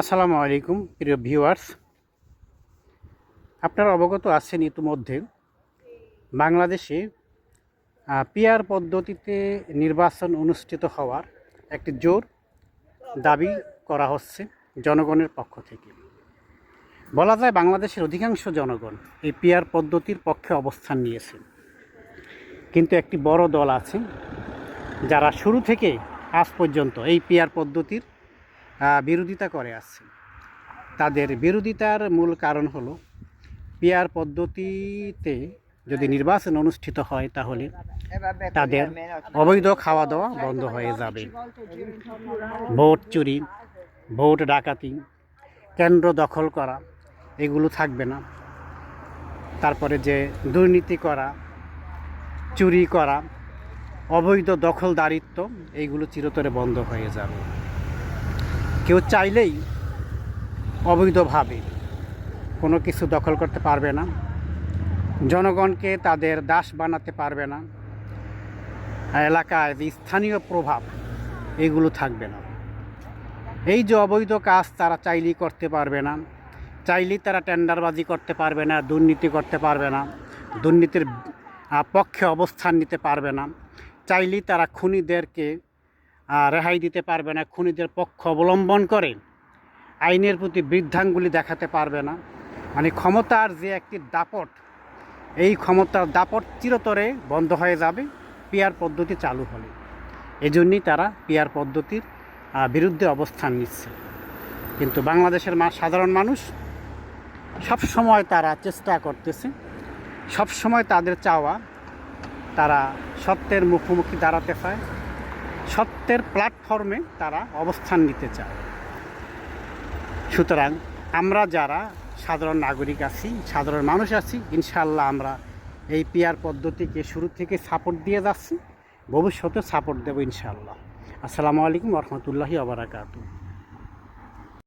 আসসালামু আলাইকুম প্রিয় ভিউয়ার্স, আপনারা অবগত আছেন ইতিমধ্যে বাংলাদেশে পিআর পদ্ধতিতে নির্বাচন অনুষ্ঠিত হওয়ার একটি জোর দাবি করা হচ্ছে জনগণের পক্ষ থেকে। বলা যায় বাংলাদেশের অধিকাংশ জনগণ এই পিআর পদ্ধতির পক্ষে অবস্থান নিয়েছে, কিন্তু একটি বড় দল আছে যারা শুরু থেকে আজ পর্যন্ত এই পিআর পদ্ধতির বিরোধিতা করে আসছে। তাদের বিরোধিতার মূল কারণ হলো পিআর পদ্ধতিতে যদি নির্বাচন অনুষ্ঠিত হয় তাহলে তাদের অবৈধ খাওয়া দাওয়া বন্ধ হয়ে যাবে, ভোট চুরি, ভোট ডাকাতি, কেন্দ্র দখল করা এগুলো থাকবে না। তারপরে যে দুর্নীতি করা, চুরি করা, অবৈধ দখলদারিত্ব এইগুলো চিরতরে বন্ধ হয়ে যাবে। কেউ চাইলেই অবৈধভাবে কোনো কিছু দখল করতে পারবে না, জনগণকে তাদের দাস বানাতে পারবে না, এলাকায় যে স্থানীয় প্রভাব এগুলো থাকবে না। এই যে অবৈধ কাজ তারা চাইলেই করতে পারবে না, চাইলেই তারা টেন্ডারবাজি করতে পারবে না, দুর্নীতি করতে পারবে না, দুর্নীতির পক্ষে অবস্থান নিতে পারবে না, চাইলেই তারা খুনিদেরকে রেহাই দিতে পারবে না, খুনিদের পক্ষ অবলম্বন করে আইনের প্রতি বৃদ্ধাঙ্গুলি দেখাতে পারবে না। মানে ক্ষমতার যে একটি দাপট, এই ক্ষমতার দাপট চিরতরে বন্ধ হয়ে যাবে পিআর পদ্ধতি চালু হলে। এজন্যই তারা পিআর পদ্ধতির বিরুদ্ধে অবস্থান নিচ্ছে। কিন্তু বাংলাদেশের সাধারণ মানুষ সবসময় তারা চেষ্টা করতেছে, সবসময় তাদের চাওয়া তারা সত্যের মুখোমুখি দাঁড়াতে চায়, সত্যের প্ল্যাটফর্মে তারা অবস্থান নিতে চায়। সুতরাং আমরা যারা সাধারণ নাগরিক আছি, সাধারণ মানুষ আছি, ইনশাআল্লাহ আমরা এই পিআর পদ্ধতিকে শুরু থেকে সাপোর্ট দিয়ে যাচ্ছি, ভবিষ্যতে সাপোর্ট দেবো ইনশাআল্লাহ। আসসালামু আলাইকুম ওয়া রাহমাতুল্লাহি ওয়া বারাকাতুহু।